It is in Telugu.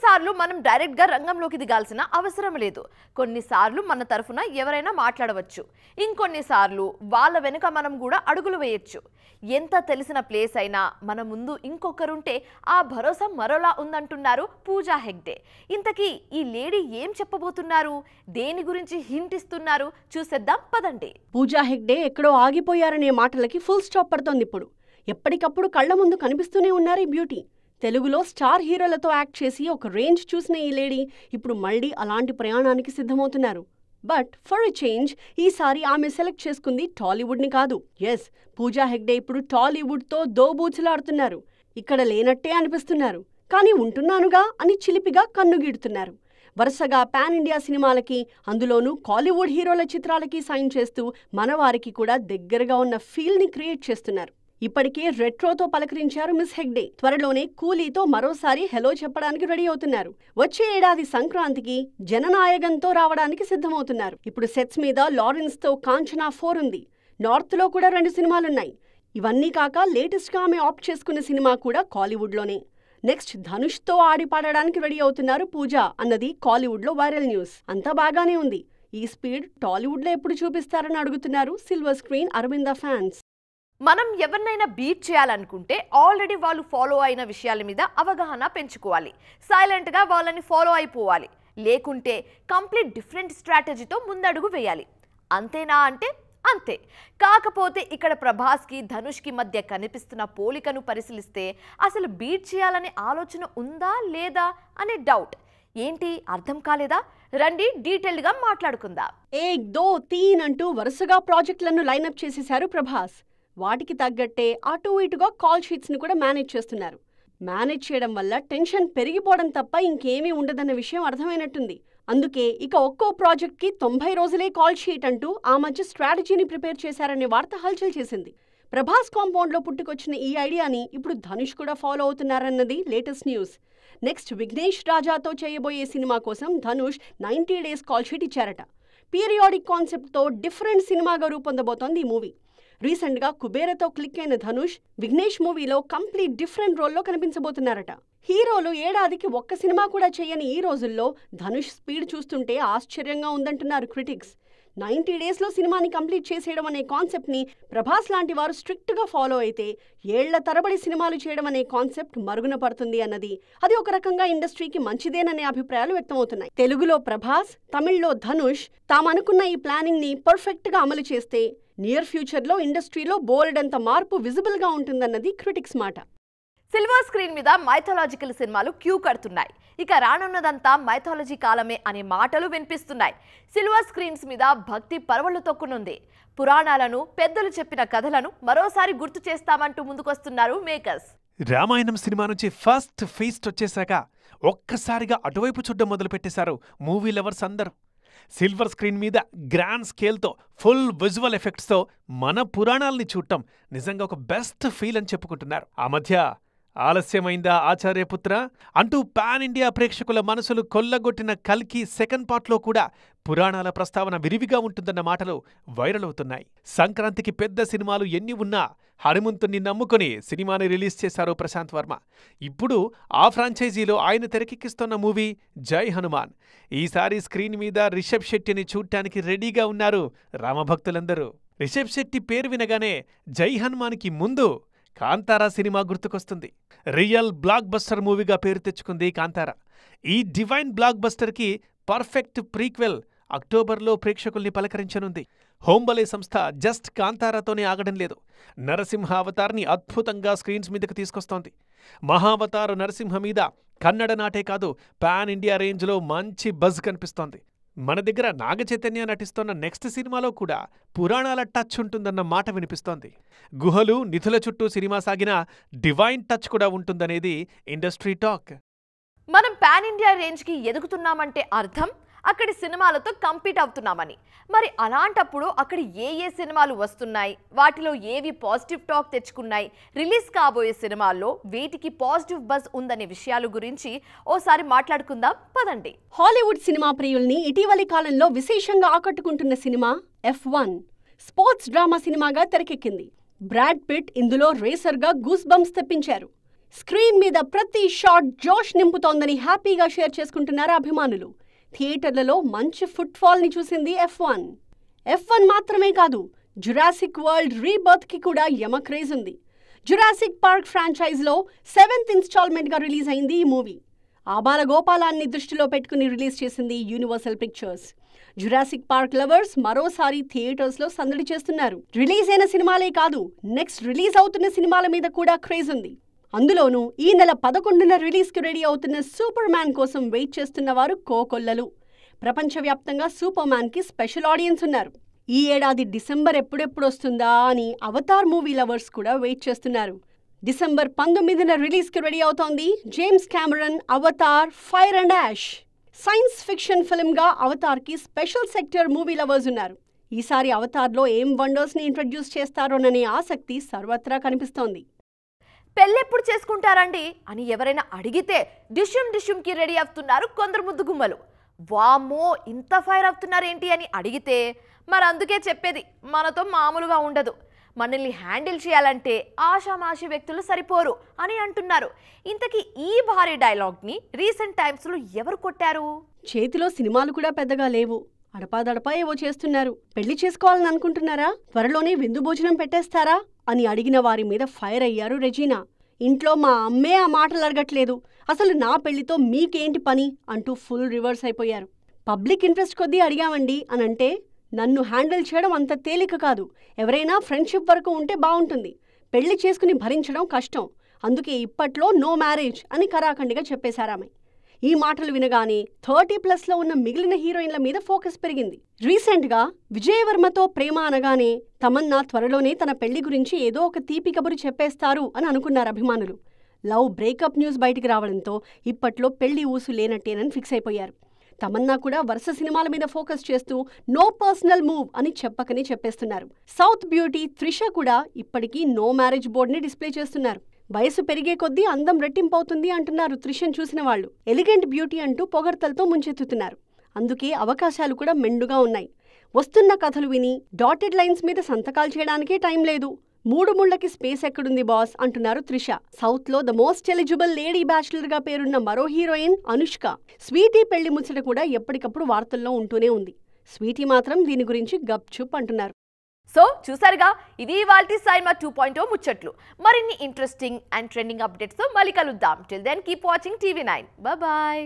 కొన్నిసార్లు మనం డైరెక్ట్గా రంగంలోకి దిగాల్సిన అవసరం లేదు. కొన్నిసార్లు మన తరఫున ఎవరైనా మాట్లాడవచ్చు. ఇంకొన్నిసార్లు వాళ్ళ వెనుక మనం కూడా అడుగులు వేయొచ్చు. ఎంత తెలిసిన ప్లేస్ అయినా మన ముందు ఇంకొకరుంటే ఆ భరోసా మరోలా ఉందంటున్నారు పూజా హెగ్డే. ఇంతకీ ఈ లేడీ ఏం చెప్పబోతున్నారు, దేని గురించి హింట్ ఇస్తున్నారు చూసేద్దాం పదండి. పూజా హెగ్డే ఎక్కడో ఆగిపోయారనే మాటలకి ఫుల్ స్టాప్ పడుతోంది. ఇప్పుడు ఎప్పటికప్పుడు కళ్ల ముందు కనిపిస్తూనే ఉన్నారు ఈ బ్యూటీ. తెలుగులో స్టార్ హీరోలతో యాక్ట్ చేసి ఒక రేంజ్ చూసిన ఈ లేడీ ఇప్పుడు మళ్ళీ అలాంటి ప్రయాణానికి సిద్ధమవుతున్నారు. బట్ ఫర్ ఎ చేంజ్ ఈసారి ఆమె సెలెక్ట్ చేసుకుంది టాలీవుడ్ని కాదు. ఎస్, పూజా హెగ్డే ఇప్పుడు టాలీవుడ్తో దోబూచులాడుతున్నారు. ఇక్కడ లేనట్టే అనిపిస్తున్నారు, కానీ ఉంటున్నానుగా అని చిలిపిగా కన్నుగీడుతున్నారు. వరుసగా పాన్ ఇండియా సినిమాలకి, అందులోనూ కాలీవుడ్ హీరోల చిత్రాలకి సైన్ చేస్తూ మనవారికి కూడా దగ్గరగా ఉన్న ఫీల్ని క్రియేట్ చేస్తున్నారు. ఇప్పటికే రెట్రోతో పలకరించారు మిస్ హెగ్డే. త్వరలోనే కూలీతో మరోసారి హెలో చెప్పడానికి రెడీ అవుతున్నారు. వచ్చే ఏడాది సంక్రాంతికి జననాయకంతో రావడానికి సిద్ధమవుతున్నారు. ఇప్పుడు సెట్స్ మీద లారెన్స్తో కాంచనా 4 ఉంది. నార్త్లో కూడా 2 సినిమాలున్నాయి. ఇవన్నీ కాక లేటెస్ట్గా ఆమె ఆప్ట్ చేసుకున్న సినిమా కూడా కాలీవుడ్లోనే. నెక్స్ట్ ధనుష్తో ఆడి పాడడానికి రెడీ అవుతున్నారు పూజ అన్నది కాలీవుడ్లో వైరల్ న్యూస్. అంతా బాగానే ఉంది. ఈ స్పీడ్ టాలీవుడ్లో ఎప్పుడు చూపిస్తారని అడుగుతున్నారు సిల్వర్ స్క్రీన్ అరవింద ఫ్యాన్స్. మనం ఎవరినైనా బీట్ చేయాలనుకుంటే ఆల్రెడీ వాళ్ళు ఫాలో అయిన విషయాల మీద అవగాహన పెంచుకోవాలి. సైలెంట్గా వాళ్ళని ఫాలో అయిపోవాలి. లేకుంటే కంప్లీట్ డిఫరెంట్ స్ట్రాటజీతో ముందడుగు వేయాలి. అంతేనా అంటే అంతే. కాకపోతే ఇక్కడ ప్రభాస్కి ధనుష్కి మధ్య కనిపిస్తున్న పోలికను పరిశీలిస్తే అసలు బీట్ చేయాలనే ఆలోచన ఉందా లేదా అనే డౌట్. ఏంటి అర్థం కాలేదా? రండి డీటెయిల్గా మాట్లాడుకుందాం. 1 2 3 అంటూ వరుసగా ప్రాజెక్టులను లైనప్ చేసేశారు ప్రభాస్. వాటికి తగ్గట్టే అటు ఇటుగా కాల్ షీట్స్ని కూడా మేనేజ్ చేస్తున్నారు. మేనేజ్ చేయడం వల్ల టెన్షన్ పెరిగిపోవడం తప్ప ఇంకేమీ ఉండదన్న విషయం అర్థమైనట్టుంది. అందుకే ఇక ఒక్కో ప్రాజెక్ట్కి 90 రోజులే కాల్ షీట్ అంటూ ఆ మధ్య స్ట్రాటజీని ప్రిపేర్ చేశారనే వార్త హల్చల్ చేసింది. ప్రభాస్ కాంపౌండ్లో పుట్టుకొచ్చిన ఈ ఐడియాని ఇప్పుడు ధనుష్ కూడా ఫాలో అవుతున్నారన్నది లేటెస్ట్ న్యూస్. నెక్స్ట్ విఘ్నేష్ రాజాతో చేయబోయే సినిమా కోసం ధనుష్ 90 డేస్ కాల్ షీట్ ఇచ్చారట. పీరియాడిక్ కాన్సెప్ట్తో డిఫరెంట్ సినిమాగా రూపొందబోతోంది ఈ మూవీ. రీసెంట్గా కుబేరతో క్లిక్ అయిన ధనుష్ విఘ్నేష్ మూవీలో కంప్లీట్ డిఫరెంట్ రోల్లో కనిపించబోతున్నారట. హీరోలు ఏడాదికి ఒక్క సినిమా కూడా చేయని ఈ రోజుల్లో ధనుష్ స్పీడ్ చూస్తుంటే ఆశ్చర్యంగా ఉందంటున్నారు క్రిటిక్స్. 90 డేస్లో సినిమాని కంప్లీట్ చేసేయడం అనే కాన్సెప్ట్ని ప్రభాస్ లాంటి వారు స్ట్రిక్ట్గా ఫాలో అయితే ఏళ్ల తరబడి సినిమాలు చేయడం అనే కాన్సెప్ట్ మరుగున పడుతుంది అన్నది, అది ఒక రకంగా ఇండస్ట్రీకి మంచిదేననే అభిప్రాయాలు వ్యక్తమవుతున్నాయి. తెలుగులో ప్రభాస్, తమిళ్లో ధనుష్ తామనుకున్న ఈ ప్లానింగ్ని పర్ఫెక్ట్గా అమలు చేస్తే నియర్ ఫ్యూచర్లో ఇండస్ట్రీలో బోలెడంత మార్పు విజిబుల్గా ఉంటుందన్నది క్రిటిక్స్ మాట. సిల్వర్ స్క్రీన్ మీద మైథాలజికల్ సినిమాలు క్యూ కడుతున్నాయి. ఇక రానున్నదంతా మైథాలజీ కాలమే అనే మాటలు వినిపిస్తున్నాయి. సిల్వర్ స్క్రీన్స్ మీద భక్తి పరవళ్లు తొక్కునుంది. పురాణాలను, పెద్దలు చెప్పిన కథలను మరోసారి గుర్తు చేస్తామంటూ ముందుకొస్తున్నారు మేకర్స్. రామాయణం సినిమా నుంచి ఫస్ట్ ఫీస్ట్ వచ్చేశాక ఒక్కసారిగా అటువైపు చూడడం మొదలుపెట్టేశారు మూవీ లవర్స్ అందరూ. సిల్వర్ స్క్రీన్ మీద గ్రాండ్ స్కేల్తో ఫుల్ విజువల్ ఎఫెక్ట్స్తో మన పురాణాలని చూడటం నిజంగా ఒక బెస్ట్ ఫీల్ అని చెప్పుకుంటున్నారు. ఆ మధ్య ఆలస్యమైందా ఆచార్యపుత్ర అంటూ పాన్ ఇండియా ప్రేక్షకుల మనసులు కొల్లగొట్టిన కల్కి సెకండ్ పార్ట్లో కూడా పురాణాల ప్రస్తావన విరివిగా ఉంటుందన్న మాటలు వైరల్ అవుతున్నాయి. సంక్రాంతికి పెద్ద సినిమాలు ఎన్ని ఉన్నా హనుమంతుణ్ణి నమ్ముకుని సినిమాని రిలీజ్ చేశారు ప్రశాంత్ వర్మ. ఇప్పుడు ఆ ఫ్రాంచైజీలో ఆయన తెరకెక్కిస్తున్న మూవీ జై హనుమాన్. ఈసారి స్క్రీన్ మీద రిషబ్ శెట్టిని చూడ్డానికి రెడీగా ఉన్నారు రామభక్తులందరూ. రిషబ్ శెట్టి పేరు వినగానే జై హనుమాన్కి ముందు కాంతారా సినిమా గుర్తుకొస్తుంది. రియల్ బ్లాక్ బస్టర్ మూవీగా పేరు తెచ్చుకుంది కాంతారా. ఈ డివైన్ బ్లాక్ బస్టర్కి పర్ఫెక్ట్ ప్రీక్వెల్ అక్టోబర్లో ప్రేక్షకుల్ని పలకరించనుంది. హోంబలే సంస్థ జస్ట్ కాంతారాతోనే ఆగడం లేదు. నరసింహ అవతార్ని అద్భుతంగా స్క్రీన్స్ మీదకు తీసుకొస్తోంది. మహావతారు నరసింహ మీద కన్నడ నాటే కాదు పాన్ ఇండియా రేంజ్లో మంచి బజ్ కనిపిస్తోంది. మన దగ్గర నాగచైతన్య నటిస్తోన్న నెక్స్ట్ సినిమాలో కూడా పురాణాల టచ్ ఉంటుందన్న మాట వినిపిస్తోంది. గుహలు, నిధుల చుట్టూ సినిమా సాగినా డివైన్ టచ్ కూడా ఉంటుందనేది ఇండస్ట్రీ టాక్. మనం పాన్ ఇండియా రేంజ్కి ఎదుగుతున్నామంటే అర్థం అక్కడి సినిమాలతో కంపీట్ అవుతున్నామని. మరి అలాంటప్పుడు అక్కడ ఏ సినిమాలు వస్తున్నాయి, వాటిలో ఏవి పాజిటివ్ టాక్ తెచ్చుకున్నాయి, రిలీజ్ కాబోయే సినిమాల్లో వేటికి పాజిటివ్ బజ్ ఉందనే విషయాల గురించి ఓసారి మాట్లాడుకుందాం పదండి. హాలీవుడ్ సినిమా ప్రియుల్ని ఇటీవలి కాలంలో విశేషంగా ఆకట్టుకుంటున్న సినిమా F1 స్పోర్ట్స్ డ్రామా సినిమాగా తెరకెక్కింది. బ్రాడ్ పిట్ ఇందులో రేసర్గా గూస్ బంప్స్ తెప్పించారు. స్క్రీన్ మీద ప్రతి షాట్ జోష్ నింపుతోందని హ్యాపీగా షేర్ చేసుకుంటున్నారు అభిమానులు. థియేటర్లలో మంచి ఫుట్ఫాల్ ని చూసింది F1 మాత్రమే కాదు, జురాసిక్ వరల్డ్ రీబర్త్ కి కూడా యమ క్రేజ్ ఉంది. జురాసిక్ పార్క్ ఫ్రాంచైజ్లో 7th ఇన్స్టాల్మెంట్గా రిలీజ్ అయింది ఈ మూవీ. ఆబాల గోపాలాన్ని దృష్టిలో పెట్టుకుని రిలీజ్ చేసింది universal pictures. Jurassic park lovers మరోసారి థియేటర్స్లో సందడి చేస్తున్నారు. రిలీజ్ అయిన సినిమాలే కాదు, నెక్స్ట్ రిలీజ్ అవుతున్న సినిమాల మీద కూడా క్రేజ్ ఉంది. అందులోనూ ఈ నెల 11న రిలీజ్కి రెడీ అవుతున్న సూపర్ మ్యాన్ కోసం వెయిట్ చేస్తున్న వారు కోకొల్లలు. ప్రపంచవ్యాప్తంగా సూపర్ మ్యాన్కి స్పెషల్ ఆడియన్స్ ఉన్నారు. ఈ ఏడాది డిసెంబర్ ఎప్పుడెప్పుడొస్తుందా అని అవతార్ మూవీ లవర్స్ కూడా వెయిట్ చేస్తున్నారు. డిసెంబర్ 19న రిలీజ్కి రెడీ అవుతోంది James Cameron Avatar fire and ash. Science fiction ఫిల్మ్గా అవతార్కి స్పెషల్ సెక్టర్ మూవీ లవర్స్ ఉన్నారు. ఈసారి అవతార్లో ఏం వండర్స్ని ఇంట్రడ్యూస్ చేస్తారోననే ఆసక్తి సర్వత్రా కనిపిస్తోంది. పెళ్ళెప్పుడు చేసుకుంటారండి అని ఎవరైనా అడిగితే డిష్యూమ్కి రెడీ అవుతున్నారు కొందరు ముద్దు గుమ్మలు. వామ్మో ఇంత ఫైర్ అవుతున్నారేంటి అని అడిగితే మరి అందుకే చెప్పేది మనతో మామూలుగా ఉండదు. మనల్ని హ్యాండిల్ చేయాలంటే ఆషామాషి వ్యక్తులు సరిపోరు అని అంటున్నారు. ఇంతకీ ఈ భారీ డైలాగ్ని రీసెంట్ టైమ్స్లో ఎవరు కొట్టారు? చేతిలో సినిమాలు కూడా పెద్దగా లేవు, అడపాదడపా ఏవో చేస్తున్నారు. పెళ్లి చేసుకోవాలని అనుకుంటున్నారా? త్వరలోనే విందు భోజనం పెట్టేస్తారా అని అడిగిన వారి మీద ఫైర్ అయ్యారు రెజీనా. ఇంట్లో మా అమ్మే ఆ మాటలు అడగట్లేదు, అసలు నా పెళ్లితో మీకేంటి పని అంటూ ఫుల్ రివర్స్ అయిపోయారు. పబ్లిక్ ఇంట్రెస్ట్ కొద్దీ అడిగామండి అనంటే నన్ను హ్యాండిల్ చేయడం అంత తేలిక కాదు, ఎవరైనా ఫ్రెండ్షిప్ వరకు ఉంటే బాగుంటుంది, పెళ్లి చేసుకుని భరించడం కష్టం, అందుకే ఇప్పట్లో నో మ్యారేజ్ అని కరాఖండిగా చెప్పేశారామె. ఈ మాటలు వినగానే 30+ ఉన్న మిగిలిన హీరోయిన్ల మీద ఫోకస్ పెరిగింది. రీసెంట్గా విజయవర్మతో ప్రేమ అనగానే తమన్నా త్వరలోనే తన పెళ్లి గురించి ఏదో ఒక తీపి కబురు చెప్పేస్తారు అని అనుకున్నారు అభిమానులు. లవ్ బ్రేకప్ న్యూస్ బయటికి రావడంతో ఇప్పట్లో పెళ్లి ఊసు లేనట్టేనని ఫిక్స్ అయిపోయారు. తమన్నా కూడా వరుస సినిమాల మీద ఫోకస్ చేస్తూ నో పర్సనల్ మూవ్ అని చెప్పకనే చెప్పేస్తున్నారు. సౌత్ బ్యూటీ త్రిష కూడా ఇప్పటికీ నో మ్యారేజ్ బోర్డుని డిస్ప్లే చేస్తున్నారు. వయసు పెరిగే కొద్దీ అందం రెట్టింపవుతుంది అంటున్నారు త్రిషను చూసిన వాళ్ళు. ఎలిగెంట్ బ్యూటీ అంటూ పొగడ్తలతో ముంచెత్తుతున్నారు. అందుకే అవకాశాలు కూడా మెండుగా ఉన్నాయి. వస్తున్న కథలు విని డాటెడ్ లైన్స్ మీద సంతకాలు చేయడానికే టైం లేదు, 3 ముళ్లకి స్పేస్ ఎక్కడుంది బాస్ అంటున్నారు త్రిష. సౌత్ లో the most eligible lady bachelor గా పేరున్న మరో హీరోయిన్ అనుష్క. స్వీటీ పెళ్లి ముచ్చట కూడా ఎప్పటికప్పుడు వార్తల్లో ఉంటూనే ఉంది. స్వీటీ మాత్రం దీని గురించి గప్చుప్ అంటున్నారు. సో చూసారుగా, ఇది ఇవాల్టి సైమా 2.0 ముచ్చట్లు. మరిన్ని ఇంట్రెస్టింగ్ అండ్ ట్రెండింగ్ అప్డేట్స్ తో మళ్ళీ కలుద్దాం. Till then keep watching TV9. Bye bye.